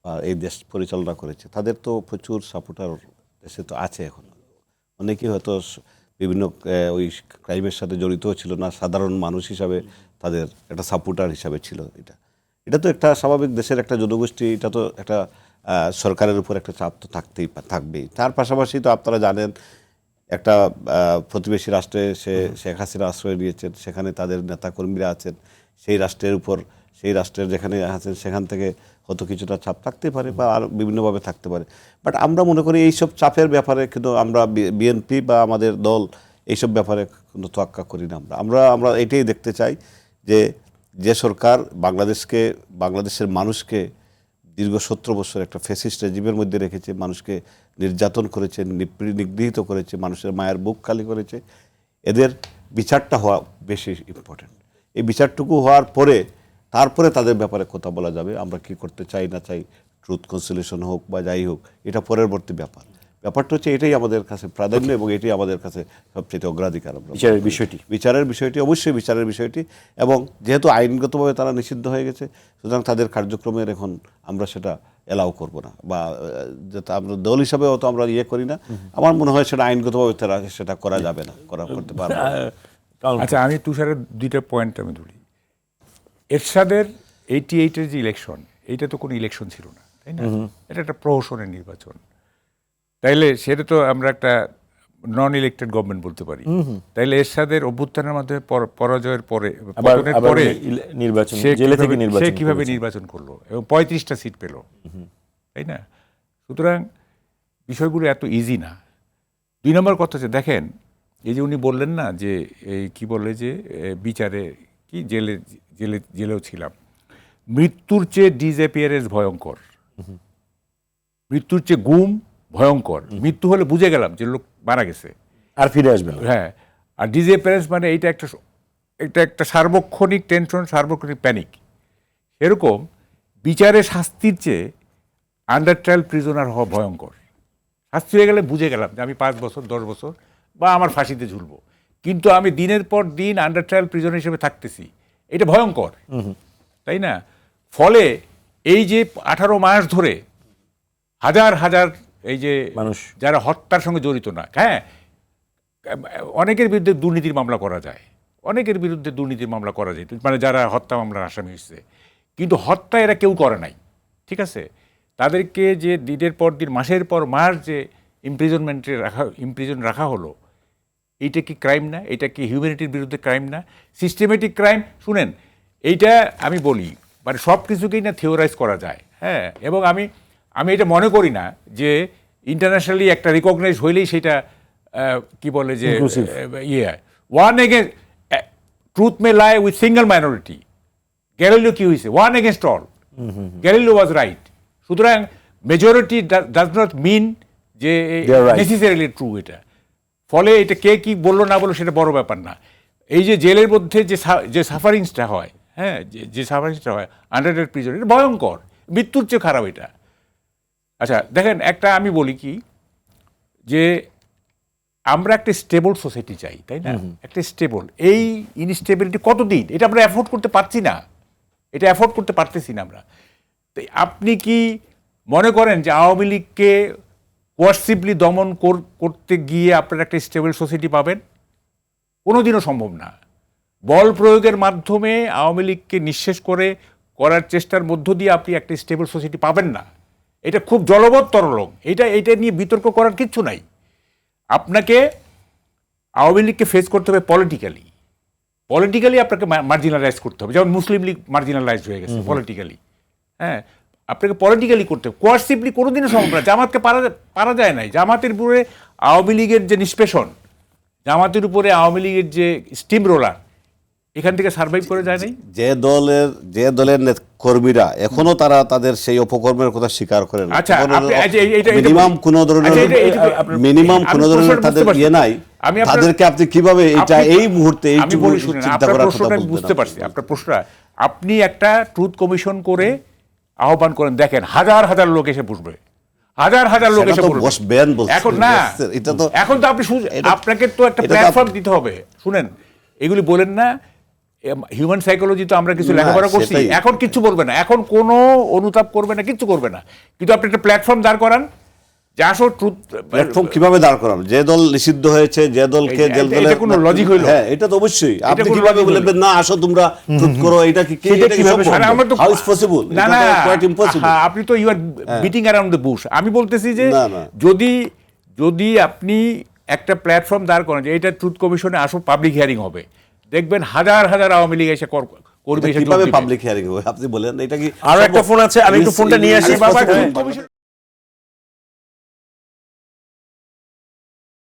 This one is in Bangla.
বা এই দেশ পরিচালনা করেছে, তাদের তো প্রচুর সাপোর্টার দেশে তো আছে এখন। অনেকেই হয়তো বিভিন্ন ওই ক্রাইমের সাথে জড়িতও ছিল না, সাধারণ মানুষ হিসাবে তাদের একটা সাপোর্টার হিসাবে ছিল। এটা তো একটা স্বাভাবিক, দেশের একটা জনগোষ্ঠী, এটা তো একটা সরকারের উপর একটা চাপ তো থাকবেই। তার পাশাপাশি তো আপনারা জানেন একটা প্রতিবেশী রাষ্ট্রে শেখ হাসিনা আশ্রয় নিয়েছেন, সেখানে তাদের নেতাকর্মীরা আছেন, সেই রাষ্ট্রের উপর, সেই রাষ্ট্রের যেখানে আছেন সেখান থেকে হয়তো কিছুটা চাপ থাকতে পারে বা আর বিভিন্নভাবে থাকতে পারে। বাট আমরা মনে করি এইসব চাপের ব্যাপারে কিন্তু আমরা বিএনপি বা আমাদের দল এইসব ব্যাপারে কিন্তু তোয়াক্কা করি না। আমরা এটাই দেখতে চাই যে সরকার বাংলাদেশের মানুষকে দীর্ঘ 17 বছর একটা ফ্যাসিস্ট রেজিমের মধ্যে রেখেছে, মানুষকে নির্যাতন করেছে, নিগৃহীত করেছে, মানুষের মায়ের বুক খালি করেছে, এদের বিচারটা হওয়া বেশি ইম্পর্টেন্ট। এই বিচারটুকু হওয়ার পরে তারপরে তাদের ব্যাপারে কথা বলা যাবে, আমরা কি করতে চাই না চাই, ট্রুথ কনসিলিউশন হোক বা যাই হোক, এটা পরবর্তী ব্যাপারটা হচ্ছে এটাই আমাদের কাছে প্রাধান্য এবং এটাই আমাদের কাছে সবচেয়ে অগ্রাধিকার। বিচারের বিষয়টি অবশ্যই বিচারের বিষয়টি, এবং যেহেতু আইনগতভাবে তারা নিষিদ্ধ হয়ে গেছে, সুতরাং তাদের কার্যক্রমের এখন আমরা সেটা এলাও করব না, বা যেটা আমরা দল হিসাবেও তো আমরা করি না। আমার মনে হয় সেটা আইনগতভাবে সেটা করা যাবে না, করতে পারবে না। আচ্ছা, আমি তুষারের দুইটা পয়েন্ট আমি ধরি। এরশাদের 88-এর যে ইলেকশন, এইটা তো কোনো ইলেকশন ছিল না, তাই না? এটা একটা প্রহসনের নির্বাচন। তাইলে সেটা তো আমরা একটা নন ইলেক্টেড গভর্নমেন্ট বলতে পারি। তাইলে এরশাদের অভ্যুত্থানের মাধ্যমে পরাজয়ের পরে সে কিভাবে নির্বাচন করলো এবং 35টা সিট পেল, তাই না? সুতরাং বিষয়গুলো এত ইজি না। 2 নম্বর কথা হচ্ছে, দেখেন এই যে উনি বললেন না যে এই কি বলে যে বিচারে কি জেলেও ছিলাম, মৃত্যুর চেয়ে ডিসঅ্যাপিয়ারেন্স ভয়ঙ্কর, মৃত্যুর চেয়ে গুম ভয়ঙ্কর। মৃত্যু হলে বুঝে গেলাম যে লোক মারা গেছে আর ফিরে আসবে না। হ্যাঁ, আর ডিসঅ্যাপিয়ারেন্স মানে এটা একটা সার্বক্ষণিক টেনশন, সার্বক্ষণিক প্যানিক। এরকম বিচারে শাস্তির চেয়ে আন্ডার ট্রায়াল প্রিজনার হওয়া ভয়ঙ্কর। শাস্তি হয়ে গেলে বুঝে গেলাম যে আমি 5 বছর 10 বছর বা আমার ফাঁসিতে ঝুলবো, কিন্তু আমি দিনের পর দিন আন্ডার ট্রায়াল প্রিজনার হিসেবে থাকতেছি, এটা ভয়ঙ্কর, তাই না? ফলে এই যে 18 মাস ধরে হাজার হাজার এই যে মানুষ যারা হত্যার সঙ্গে জড়িত না, হ্যাঁ, অনেকের বিরুদ্ধে দুর্নীতির মামলা করা যায়, মানে যারা হত্যা মামলার আসামি হচ্ছে, কিন্তু হত্যা এরা কেউ করে নাই, ঠিক আছে? তাদেরকে যে দিনের পর দিন মাসের পর মাস যে ইমপ্রিজন রাখা হলো, এইটা কি ক্রাইম না? এটা কি হিউম্যানিটির বিরুদ্ধে ক্রাইম না? Systematic crime. শুনেন, এইটা আমি বলি, মানে সব কিছুকেই না থিওরাইজ করা যায়, হ্যাঁ, এবং আমি এটা মনে করি না যে ইন্টারন্যাশনালি একটা রিকগনাইজ হইলেই সেটা কি বলে যে one against truth May lie with single minority. Galileo কি হয়েছে? One against all. Galileo was right. সুতরাং মেজরিটি ডাজ নট মিন যে নেসেসারিলি ট্রু এটা। ফলে এটা কে কি বললো না বললো সেটা বড় ব্যাপার না। এই যে জেলের মধ্যে যে সাফারিংসটা হয়, হ্যাঁ, যে সাফারিংসটা হয় আন্ডার প্রিজন, এটা ভয়ঙ্কর, মৃত্যুর চেয়ে খারাপ এটা। আচ্ছা দেখেন, একটা আমি বলি কি, যে আমরা একটা স্টেবল সোসাইটি চাই, তাই না? একটা স্টেবল, এই ইনস্টেবিলিটি কতদিন, এটা আমরা অ্যাফোর্ড করতে পারছি না, পারতেছি না আমরা। তো আপনি কি মনে করেন যে আওয়ামী লীগকে কোয়ার্সিভলি দমন করতে গিয়ে আপনারা একটা স্টেবল সোসাইটি পাবেন? কোনোদিনও সম্ভব না। বল প্রয়োগের মাধ্যমে আওয়ামী লীগকে নিঃশেষ করার চেষ্টার মধ্য দিয়ে আপনি একটা স্টেবল সোসাইটি পাবেন না। এটা খুব জলবৎ তরলং, এটা নিয়ে বিতর্ক করার কিচ্ছু নাই। আপনাকে আওয়ামী লীগকে ফেস করতে হবে পলিটিক্যালি আপনাকে মার্জিনালাইজ করতে হবে, যেমন মুসলিম লীগ মার্জিনালাইজ হয়ে গেছে পলিটিক্যালি, হ্যাঁ, আপনাকে পলিটিক্যালি করতে হবে। কোয়ার্সিভলি কোনোদিনও সম্ভব না। জামাতকে পারা যায় নাই। জামাতের উপরে আওয়ামী লীগের যে নিষ্পেষণ, জামাতের উপরে আওয়ামী লীগের যে স্টিম রোলার, এখান থেকে সার্ভাইভ করে যায় নাই। যে দলের কর্মীরা এখনো তাদের সেই অপকর্মের কথা স্বীকার করেন। আচ্ছা, মিনিমাম কোন ধরনের তাদের ইয়ে নাই, তাদেরকে আপনি কিভাবে এটা এই মুহূর্তে বুঝতে পারছি আপনার প্রশ্নটা। আপনি একটা ট্রুথ কমিশন করে আহ্বান করেন, দেখেন হাজার হাজার লোক এসে বসবে, হাজার লোক এসে বসবেন। এখন না, এখন তো আপনাকে তো একটা প্ল্যাটফর্ম দিতে হবে। শুনেন, এগুলি বলেন না, হিউম্যান সাইকোলজি তো আমরা কিছু না, লেখাপড়া করছি, সেটাই। এখন কিচ্ছু বলবে না, এখন কোনো অনুতাপ করবে না, কিচ্ছু করবে না। কিন্তু আপনি একটা প্ল্যাটফর্ম দাঁড় করান যে আসো ট্রুথ প্ল্যাটফর্ম কিভাবে দাঁড় করানো, যে দল নিষিদ্ধ হয়েছে, যে দলকে এটা- জেল এটা কোনো logic হইলো? হ্যাঁ, এটা তো অবশ্যই। আপনি কোনো কিভাবে logic বলবেন না আসো তোমরা ট্রুথ করো, এটা কি সেটা কিভাবে সম্ভব? আরে আমরা তো How is possible? না এটা না তো quite impossible. হ্যাঁ, আপনি তো you are beating around the bush. আমি বলতেছি যে না, না। যদি আপনি একটা প্ল্যাটফর্ম দাঁড় করেন যে এটা ট্রুথ কমিশনে আসো, পাবলিক হিয়ারিং হবে, দেখবেন হাজার হাজার আওয়ামী লীগ এসে করবে, এটা এসে যোগ কিভাবে দিবে। পাবলিক হিয়ারিং হবে আপনি বলেন, এটা কি আরো একটা ফোন আছে, আমি একটু ফোনটা নিয়ে আসি। Is বাবা, possible? Truth commission